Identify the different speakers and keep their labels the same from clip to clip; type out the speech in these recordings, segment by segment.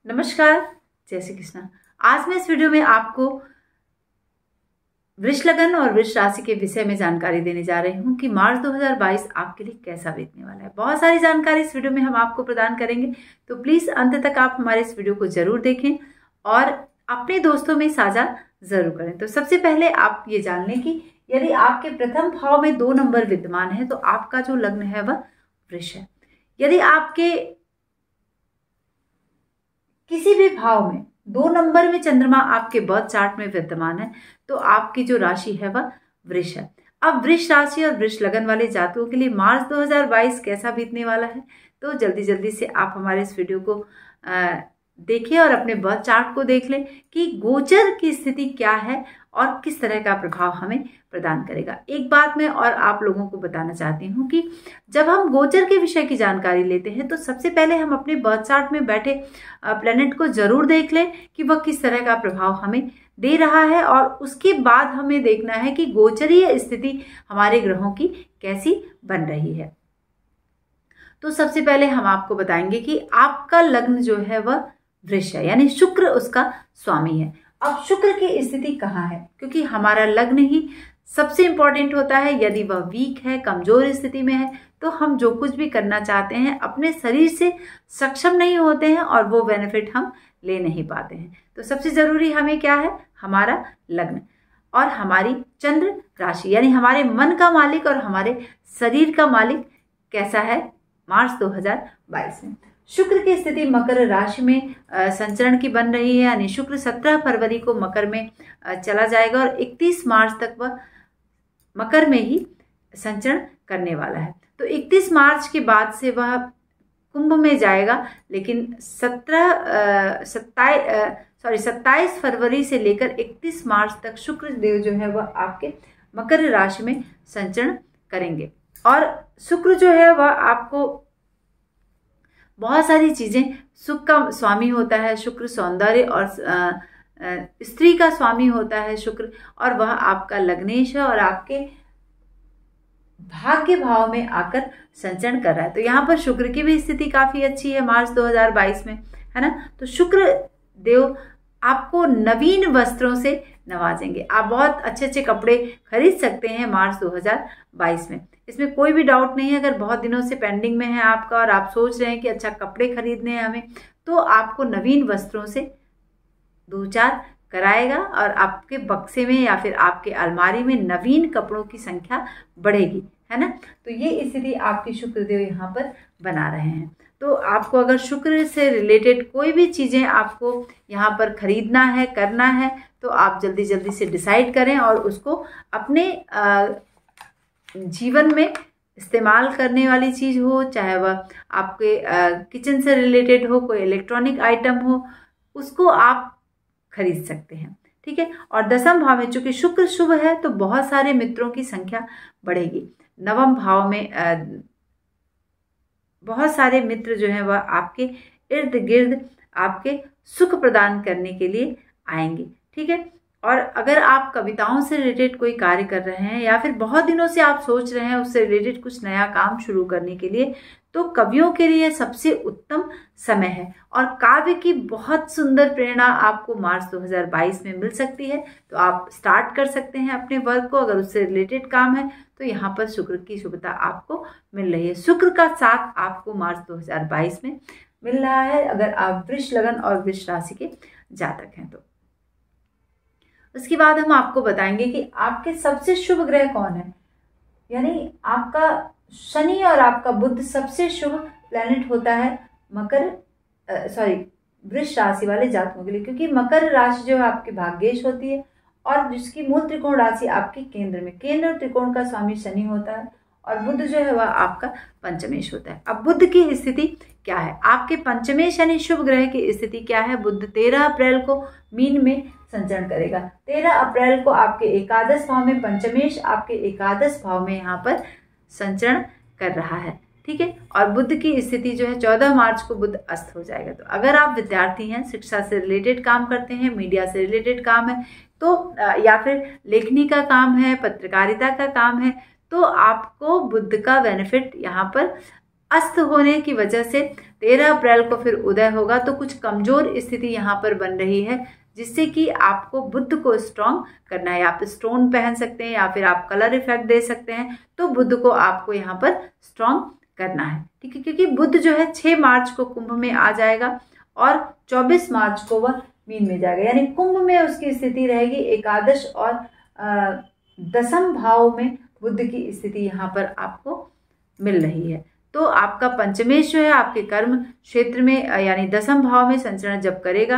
Speaker 1: नमस्कार, जय श्री कृष्णा। आज मैं इस वीडियो में आपको वृष लगन और वृष राशि के विषय में जानकारी देने जा रही हूँ कि मार्च 2022 आपके लिए कैसा बीतने वाला है। बहुत सारी जानकारी इस वीडियो में हम आपको प्रदान करेंगे, तो प्लीज अंत तक आप हमारे इस वीडियो को जरूर देखें और अपने दोस्तों में साझा जरूर करें। तो सबसे पहले आप ये जान लें कि यदि आपके प्रथम भाव में 2 नंबर विद्यमान है तो आपका जो लग्न है वह वृष है। यदि आपके किसी भी भाव में 2 नंबर में चंद्रमा आपके बर्थ चार्ट में विद्यमान है तो आपकी जो राशि है वह वृष है। अब वृष राशि और वृष लगन वाले जातकों के लिए मार्च 2022 कैसा बीतने वाला है, तो जल्दी जल्दी से आप हमारे इस वीडियो को देखिए और अपने बर्थ चार्ट को देख लें कि गोचर की स्थिति क्या है और किस तरह का प्रभाव हमें प्रदान करेगा। एक बात मैं और आप लोगों को बताना चाहती हूँ कि जब हम गोचर के विषय की जानकारी लेते हैं तो सबसे पहले हम अपने बर्थ चार्ट में बैठे प्लेनेट को जरूर देख लें कि वह किस तरह का प्रभाव हमें दे रहा है, और उसके बाद हमें देखना है कि गोचरीय स्थिति हमारे ग्रहों की कैसी बन रही है। तो सबसे पहले हम आपको बताएंगे कि आपका लग्न जो है वह वृष है, यानी शुक्र उसका स्वामी है। अब शुक्र की स्थिति कहाँ है, क्योंकि हमारा लग्न ही सबसे इंपॉर्टेंट होता है। यदि वह वीक है, कमजोर स्थिति में है, तो हम जो कुछ भी करना चाहते हैं अपने शरीर से सक्षम नहीं होते हैं और वो बेनिफिट हम ले नहीं पाते हैं। तो सबसे जरूरी हमें क्या है, हमारा लग्न और हमारी चंद्र राशि, यानी हमारे मन का मालिक और हमारे शरीर का मालिक कैसा है मार्च 2022 में। शुक्र की स्थिति मकर राशि में संचरण की बन रही है, यानी शुक्र 17 फरवरी को मकर में चला जाएगा और 31 मार्च तक वह मकर में ही संचरण करने वाला है। तो 31 मार्च के बाद से वह कुंभ में जाएगा, लेकिन 27 फरवरी से लेकर 31 मार्च तक शुक्र देव जो है वह आपके मकर राशि में संचरण करेंगे। और शुक्र जो है वह आपको बहुत सारी चीजें, सुख का स्वामी होता है शुक्र, सौंदर्य और स्त्री का स्वामी होता है शुक्र, और वह आपका लग्नेश है और आपके भाग्य भाव में आकर संचरण कर रहा है। तो यहाँ पर शुक्र की भी स्थिति काफी अच्छी है मार्च 2022 में, है ना। तो शुक्र देव आपको नवीन वस्त्रों से नवाजेंगे। आप बहुत अच्छे अच्छे कपड़े खरीद सकते हैं मार्च 2022 में, इसमें कोई भी डाउट नहीं है। अगर बहुत दिनों से पेंडिंग में है आपका और आप सोच रहे हैं कि अच्छा कपड़े खरीदने हैं हमें, तो आपको नवीन वस्त्रों से 2-4 कराएगा और आपके बक्से में या फिर आपके अलमारी में नवीन कपड़ों की संख्या बढ़ेगी, है ना। तो ये स्थिति आपकी शुक्रदेव यहाँ पर बना रहे हैं। तो आपको अगर शुक्र से रिलेटेड कोई भी चीज़ें आपको यहाँ पर खरीदना है, करना है, तो आप जल्दी जल्दी से डिसाइड करें और उसको अपने जीवन में इस्तेमाल करने वाली चीज़ हो, चाहे वह आपके किचन से रिलेटेड हो, कोई इलेक्ट्रॉनिक आइटम हो, उसको आप खरीद सकते हैं, ठीक है। और दसम भाव में चूंकि शुक्र शुभ है तो बहुत सारे मित्रों की संख्या बढ़ेगी। नवम भाव में बहुत सारे मित्र जो हैं वह आपके इर्द गिर्द आपके सुख प्रदान करने के लिए आएंगे, ठीक है। और अगर आप कविताओं से रिलेटेड कोई कार्य कर रहे हैं या फिर बहुत दिनों से आप सोच रहे हैं उससे रिलेटेड कुछ नया काम शुरू करने के लिए, तो कवियों के लिए सबसे उत्तम समय है और काव्य की बहुत सुंदर प्रेरणा आपको मार्च 2022 में मिल सकती है। तो आप स्टार्ट कर सकते हैं अपने वर्क को, अगर उससे रिलेटेड काम है तो यहाँ पर शुक्र की शुभता आपको मिल रही है। शुक्र का साथ आपको मार्च 2022 में मिल रहा है अगर आप वृष लगन और वृष राशि के जातक हैं तो। उसके बाद हम आपको बताएंगे कि आपके सबसे शुभ ग्रह कौन है, यानी आपका शनि और आपका बुध सबसे शुभ प्लैनेट होता है वृष राशि वाले जातकों के लिए, क्योंकि मकर राशि जो है आपकी भाग्येश होती है और जिसकी मूल त्रिकोण राशि आपके केंद्र में, केंद्र त्रिकोण का स्वामी शनि होता है और बुध जो है वह आपका पंचमेश होता है। अब बुध की स्थिति क्या है, आपके पंचमेश यानी शुभ ग्रह की स्थिति क्या है। बुध 13 अप्रैल को मीन में संचरण करेगा। 13 अप्रैल को आपके एकादश भाव में, पंचमेश आपके एकादश भाव में यहाँ पर संचरण कर रहा है, ठीक है। और बुध की स्थिति जो है 14 मार्च को बुध अस्त हो जाएगा। तो अगर आप विद्यार्थी हैं, शिक्षा से रिलेटेड काम करते हैं, मीडिया से रिलेटेड काम है तो, या फिर लेखनी का काम है, पत्रकारिता का काम है, तो आपको बुध का बेनिफिट यहाँ पर अस्त होने की वजह से 13 अप्रैल को फिर उदय होगा, तो कुछ कमजोर स्थिति यहाँ पर बन रही है, जिससे कि आपको बुध को स्ट्रॉन्ग करना है। आप स्टोन पहन सकते हैं या फिर आप कलर इफेक्ट दे सकते हैं, तो बुध को आपको यहाँ पर स्ट्रॉन्ग करना है, ठीक है। क्योंकि बुध जो है 6 मार्च को कुंभ में आ जाएगा और 24 मार्च को वह मीन में जाएगा, यानी कुंभ में उसकी स्थिति रहेगी एकादश और दसम भाव में बुध की स्थिति यहाँ पर आपको मिल रही है। तो आपका पंचमेश जो है आपके कर्म क्षेत्र में यानी दसम भाव में संचरण जब करेगा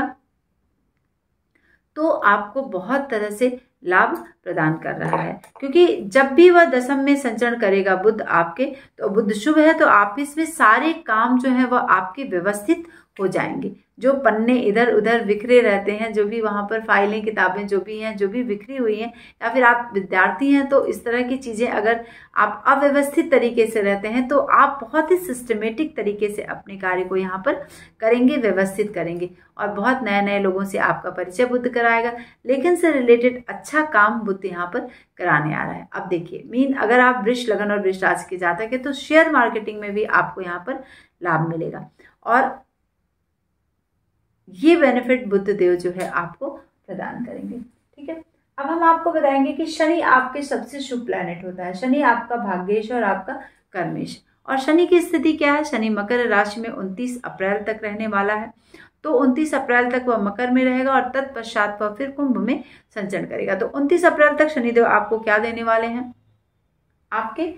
Speaker 1: तो आपको बहुत तरह से लाभ प्रदान कर रहा है, क्योंकि जब भी वह दसम में संचरण करेगा बुध आपके, तो बुध शुभ है, तो आप इसमें सारे काम जो है वह आपके व्यवस्थित हो जाएंगे। जो पन्ने इधर उधर बिखरे रहते हैं, जो भी वहाँ पर फाइलें किताबें जो भी हैं, जो भी बिखरी हुई हैं, या फिर आप विद्यार्थी हैं तो इस तरह की चीज़ें अगर आप अव्यवस्थित तरीके से रहते हैं तो आप बहुत ही सिस्टमेटिक तरीके से अपने कार्य को यहाँ पर करेंगे, व्यवस्थित करेंगे और बहुत नए नए लोगों से आपका परिचय बुध कराएगा। लेकिन से रिलेटेड अच्छा काम बुध यहाँ पर कराने आ रहा है। अब देखिए मीन, अगर आप वृष लगन और वृष राशि के जातक है तो शेयर मार्केटिंग में भी आपको यहाँ पर लाभ मिलेगा और ये बेनिफिट बुध देव जो है आपको प्रदान करेंगे, ठीक है। अब हम आपको बताएंगे कि शनि आपके सबसे शुभ प्लैनेट होता है। शनि आपका भाग्येश और आपका कर्मेश, और शनि की स्थिति क्या है? शनि मकर राशि में 29 अप्रैल तक रहने वाला है, तो 29 अप्रैल तक वह मकर में रहेगा और तत्पश्चात वह फिर कुंभ में संचरण करेगा। तो 29 अप्रैल तक शनिदेव आपको क्या देने वाले हैं? आपके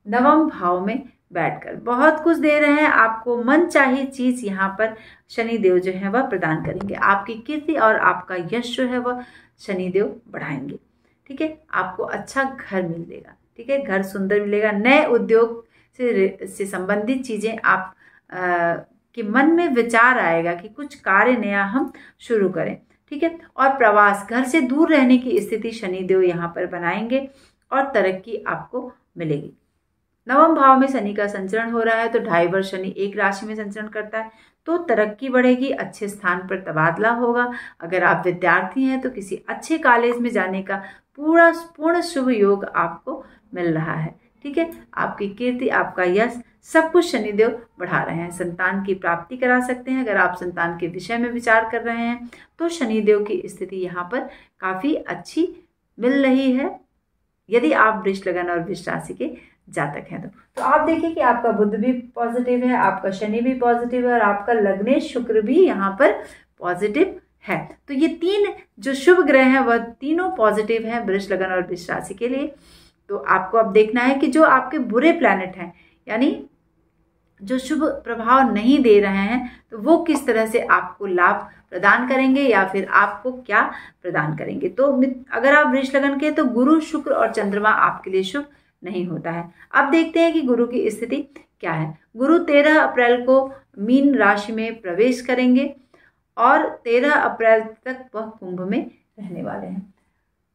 Speaker 1: नवम भाव में बैठकर बहुत कुछ दे रहे हैं आपको। मन चाही चीज यहाँ पर शनिदेव जो है वह प्रदान करेंगे। आपकी कीर्ति और आपका यश जो है वह शनिदेव बढ़ाएंगे, ठीक है। आपको अच्छा घर मिलेगा, ठीक है, घर सुंदर मिलेगा। नए उद्योग से संबंधित चीजें आप के मन में विचार आएगा कि कुछ कार्य नया हम शुरू करें, ठीक है। और प्रवास, घर से दूर रहने की स्थिति शनिदेव यहाँ पर बनाएंगे और तरक्की आपको मिलेगी। नवम भाव में शनि का संचरण हो रहा है, तो 2.5 वर्ष शनि एक राशि में संचरण करता है, तो तरक्की बढ़ेगी, अच्छे स्थान पर तबादला होगा। अगर आप विद्यार्थी हैं तो किसी अच्छे कॉलेज में जाने का पूर्ण शुभ योग आपको मिल रहा है, ठीक है। आपकी कीर्ति, आपका यश, सब कुछ शनिदेव बढ़ा रहे हैं। संतान की प्राप्ति करा सकते हैं। अगर आप संतान के विषय में विचार कर रहे हैं तो शनिदेव की स्थिति यहाँ पर काफी अच्छी मिल रही है, यदि आप वृष लगन और वृष राशि के जातक हैं तो आप देखिए कि आपका बुध भी पॉजिटिव है, आपका शनि भी पॉजिटिव है और आपका लग्नेश शुक्र भी यहाँ पर पॉजिटिव है। तो ये 3 जो शुभ ग्रह हैं वह तीनों पॉजिटिव हैं वृष लगन और वृष राशि के लिए। तो आपको अब देखना है कि जो आपके बुरे प्लैनेट हैं, यानी जो शुभ प्रभाव नहीं दे रहे हैं, तो वो किस तरह से आपको लाभ प्रदान करेंगे या फिर आपको क्या प्रदान करेंगे। तो अगर आप वृष लगन के, तो गुरु, शुक्र और चंद्रमा आपके लिए शुभ नहीं होता है। अब देखते हैं कि गुरु की स्थिति क्या है। गुरु 13 अप्रैल को मीन राशि में प्रवेश करेंगे और 13 अप्रैल तक वह कुंभ में रहने वाले हैं।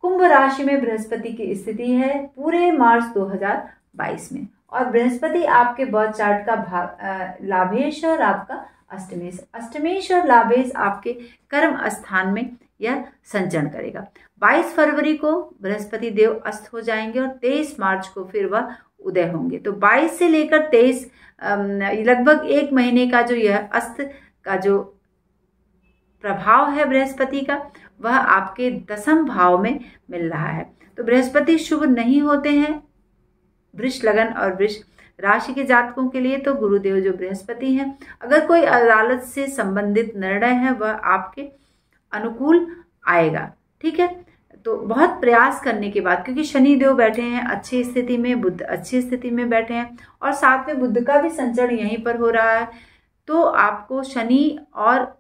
Speaker 1: कुंभ राशि में बृहस्पति की स्थिति है पूरे मार्च 2022 में, और बृहस्पति आपके बर्थ चार्ट का लाभेश और आपका अष्टमेश और लाभेश आपके कर्म स्थान में यह संचरण करेगा। 22 फरवरी को बृहस्पति देव अस्त हो जाएंगे और 23 मार्च को फिर वह उदय होंगे। तो 22 से लेकर 23 लगभग 1 महीने का जो यह अस्त का जो प्रभाव है बृहस्पति का, वह आपके दसम भाव में मिल रहा है। तो बृहस्पति शुभ नहीं होते हैं वृष लगन और वृष राशि के जातकों के लिए। तो गुरुदेव जो बृहस्पति हैं, अगर कोई अदालत से संबंधित निर्णय है वह आपके अनुकूल आएगा, ठीक है। तो बहुत प्रयास करने के बाद, क्योंकि शनि देव बैठे हैं अच्छी स्थिति में, बुध अच्छी स्थिति में बैठे हैं और साथ में बुध का भी संचरण यहीं पर हो रहा है, तो आपको शनि और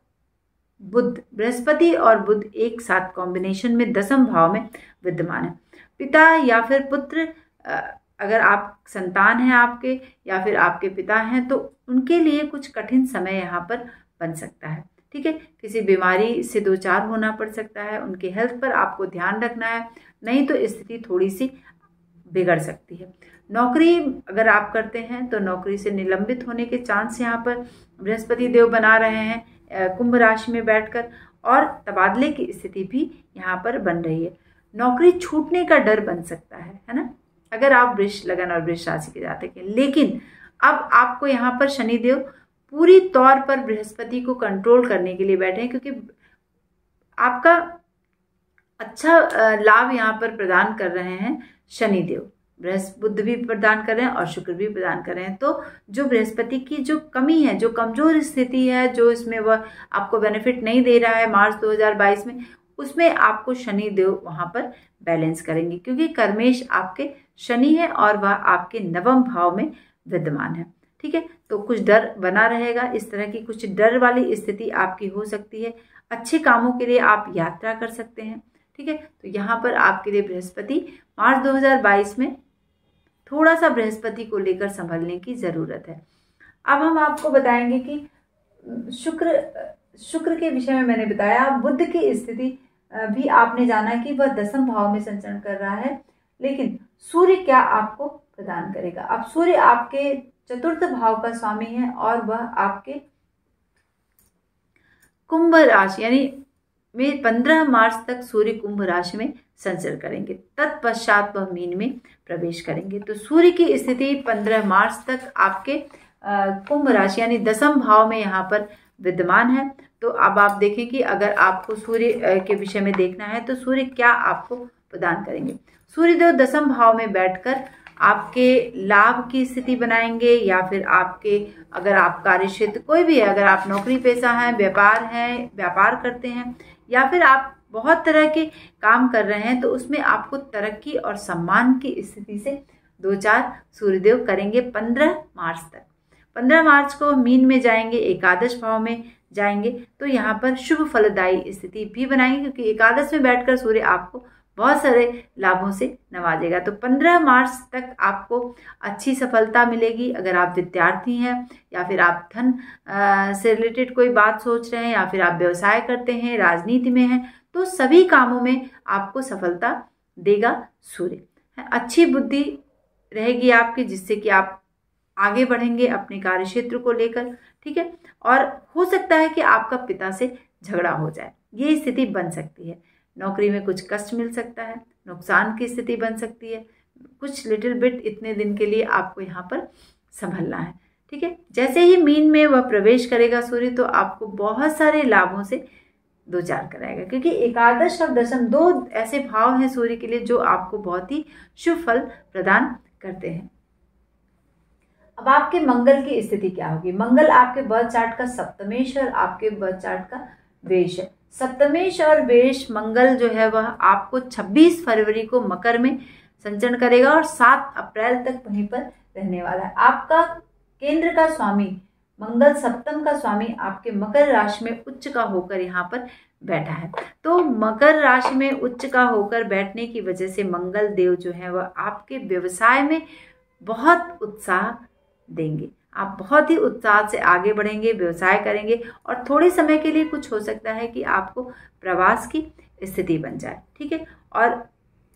Speaker 1: बुध, बृहस्पति और बुध एक साथ कॉम्बिनेशन में दसम भाव में विद्यमान है। पिता या फिर पुत्र, अगर आप संतान हैं आपके या फिर आपके पिता हैं, तो उनके लिए कुछ कठिन समय यहाँ पर बन सकता है, ठीक है। किसी बीमारी से दो चार होना पड़ सकता है, उनके हेल्थ पर आपको ध्यान रखना है, नहीं तो स्थिति थोड़ी सी बिगड़ सकती है। नौकरी अगर आप करते हैं तो नौकरी से निलंबित होने के चांस यहाँ पर बृहस्पति देव बना रहे हैं कुंभ राशि में बैठकर, और तबादले की स्थिति भी यहाँ पर बन रही है। नौकरी छूटने का डर बन सकता है ना, अगर आप वृष लगन और वृष राशि के जातक हैं। लेकिन अब आपको यहाँ पर शनिदेव पूरी तौर पर बृहस्पति को कंट्रोल करने के लिए बैठे हैं, क्योंकि आपका अच्छा लाभ यहाँ पर प्रदान कर रहे हैं शनिदेव। बुध भी प्रदान कर रहे हैं और शुक्र भी प्रदान कर रहे हैं। तो जो बृहस्पति की जो कमी है, जो कमजोर स्थिति है, जो इसमें वह आपको बेनिफिट नहीं दे रहा है मार्च 2022 में, उसमें आपको शनिदेव वहां पर बैलेंस करेंगे, क्योंकि कर्मेश आपके शनि है और वह आपके नवम भाव में विद्यमान है। ठीक है, तो कुछ डर बना रहेगा, इस तरह की कुछ डर वाली स्थिति आपकी हो सकती है। अच्छे कामों के लिए आप यात्रा कर सकते हैं। ठीक है, तो यहाँ पर आपके लिए बृहस्पति मार्च 2022 में थोड़ा सा बृहस्पति को लेकर संभलने की जरूरत है। अब हम आपको बताएंगे कि शुक्र के विषय में मैंने बताया। बुध की स्थिति भी आपने जाना कि वह दसम भाव में संचरण कर रहा है, लेकिन सूर्य क्या आपको प्रदान करेगा। अब सूर्य आपके चतुर्थ भाव का स्वामी है और वह आपके कुंभ राशि यानी में 15 मार्च तक सूर्य कुंभ राशि में संचरण करेंगे, तत्पश्चात वह मीन में प्रवेश करेंगे। तो सूर्य की स्थिति 15 मार्च तक आपके कुंभ राशि यानी दसम भाव में यहाँ पर विद्यमान है। तो अब आप देखें कि अगर आपको सूर्य के विषय में देखना है तो सूर्य क्या आपको प्रदान करेंगे। सूर्यदेव दसम भाव में बैठकर आपके लाभ की स्थिति बनाएंगे, या फिर आपके अगर आप कार्य क्षेत्र कोई भी है, अगर आप नौकरी पेशा हैं, व्यापार करते हैं, या फिर आप बहुत तरह के काम कर रहे हैं, तो उसमें आपको तरक्की और सम्मान की स्थिति से 2-4 सूर्यदेव करेंगे 15 मार्च तक। 15 मार्च को मीन में जाएंगे, एकादश भाव में जाएंगे, तो यहाँ पर शुभ फलदायी स्थिति भी बनाएंगे, क्योंकि एकादश में बैठकर सूर्य आपको बहुत सारे लाभों से नवाजेगा। तो 15 मार्च तक आपको अच्छी सफलता मिलेगी। अगर आप विद्यार्थी हैं, या फिर आप धन से रिलेटेड कोई बात सोच रहे हैं, या फिर आप व्यवसाय करते हैं, राजनीति में हैं, तो सभी कामों में आपको सफलता देगा सूर्य। अच्छी बुद्धि रहेगी आपकी, जिससे कि आप आगे बढ़ेंगे अपने कार्य क्षेत्र को लेकर। ठीक है, और हो सकता है कि आपका पिता से झगड़ा हो जाए, ये स्थिति बन सकती है। नौकरी में कुछ कष्ट मिल सकता है, नुकसान की स्थिति बन सकती है, कुछ लिटिल बिट इतने दिन के लिए आपको यहाँ पर संभलना है। ठीक है, जैसे ही मीन में वह प्रवेश करेगा सूर्य, तो आपको बहुत सारे लाभों से 2-4 कराएगा, क्योंकि एकादश और दशम 2 ऐसे भाव हैं सूर्य के लिए जो आपको बहुत ही शुभ फल प्रदान करते हैं। अब आपके मंगल की स्थिति क्या होगी। मंगल आपके बर्थ चार्ट का सप्तमेश और आपके बर्थ चार्ट का वेश है। सप्तमेश और वेश मंगल जो है वह आपको 26 फरवरी को मकर में संचरण करेगा और 7 अप्रैल तक वहीं पर रहने वाला है। आपका केंद्र का स्वामी मंगल, सप्तम का स्वामी आपके मकर राशि में उच्च का होकर यहाँ पर बैठा है। तो मकर राशि में उच्च का होकर बैठने की वजह से मंगल देव जो है वह आपके व्यवसाय में बहुत उत्साह देंगे। आप बहुत ही उत्साह से आगे बढ़ेंगे, व्यवसाय करेंगे, और थोड़े समय के लिए कुछ हो सकता है कि आपको प्रवास की स्थिति बन जाए। ठीक है, और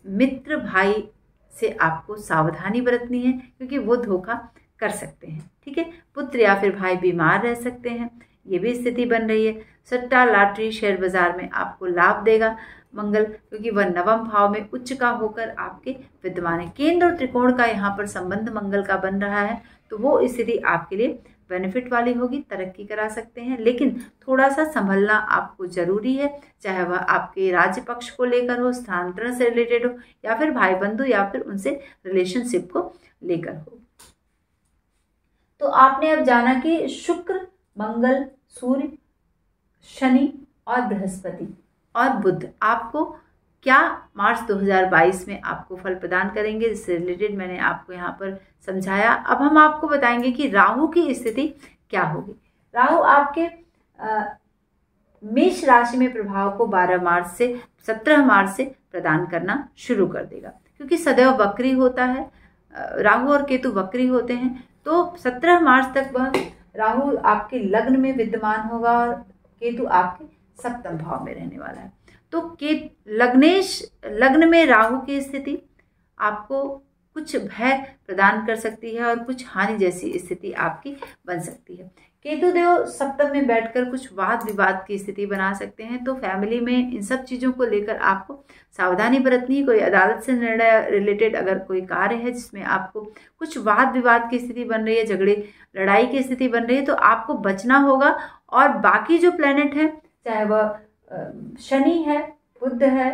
Speaker 1: मित्र भाई से आपको सावधानी बरतनी है, क्योंकि वो धोखा कर सकते हैं। ठीक है, पुत्र या फिर भाई बीमार रह सकते हैं, ये भी स्थिति बन रही है। सट्टा, लॉटरी, शेयर बाजार में आपको लाभ देगा मंगल, क्योंकि वह नवम भाव में उच्च का होकर आपके विद्यमान है। केंद्र और त्रिकोण का यहाँ पर संबंध मंगल का बन रहा है, तो वो स्थिति आपके लिए बेनिफिट वाली होगी, तरक्की करा सकते हैं, लेकिन थोड़ा सा संभलना आपको जरूरी है, चाहे वह आपके राज्य पक्ष को लेकर हो, स्थानांतरण से रिलेटेड हो, या फिर भाई बंधु या फिर उनसे रिलेशनशिप को लेकर हो। तो आपने अब जाना कि शुक्र, मंगल, सूर्य, शनि और बृहस्पति और बुध आपको क्या मार्च 2022 में आपको फल प्रदान करेंगे, इससे रिलेटेड मैंने आपको यहाँ पर समझाया। अब हम आपको बताएंगे कि राहु की स्थिति क्या होगी। राहु आपके मेष राशि में प्रभाव को 12 मार्च से 17 मार्च से प्रदान करना शुरू कर देगा, क्योंकि सदैव वक्री होता है, राहु और केतु वक्री होते हैं। तो 17 मार्च तक वह राहु आपके लग्न में विद्यमान होगा और केतु आपके सप्तम भाव में रहने वाला है। तो लग्न में राहु की स्थिति आपको कुछ भय प्रदान कर सकती है और कुछ हानि जैसी स्थिति आपकी बन सकती है। केतु देव सप्तम में बैठकर कुछ वाद विवाद की स्थिति बना सकते हैं, तो फैमिली में इन सब चीज़ों को लेकर आपको सावधानी बरतनी है। कोई अदालत से निर्णय रिलेटेड अगर कोई कार्य है जिसमें आपको कुछ वाद विवाद की स्थिति बन रही है, झगड़े लड़ाई की स्थिति बन रही है, तो आपको बचना होगा। और बाकी जो प्लेनेट है, चाहे वह शनि है, बुध है,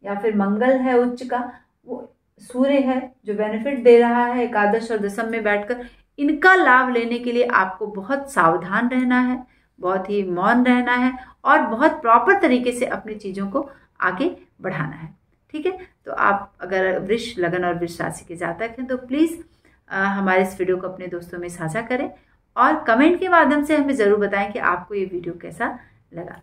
Speaker 1: या फिर मंगल है उच्च का, वो सूर्य है जो बेनिफिट दे रहा है एकादश और दशम में बैठकर, इनका लाभ लेने के लिए आपको बहुत सावधान रहना है, बहुत ही मौन रहना है और बहुत प्रॉपर तरीके से अपनी चीज़ों को आगे बढ़ाना है। ठीक है, तो आप अगर वृष लगन और वृष राशि के जातक हैं तो प्लीज़ हमारे इस वीडियो को अपने दोस्तों में साझा करें और कमेंट के माध्यम से हमें ज़रूर बताएं कि आपको ये वीडियो कैसा लगा।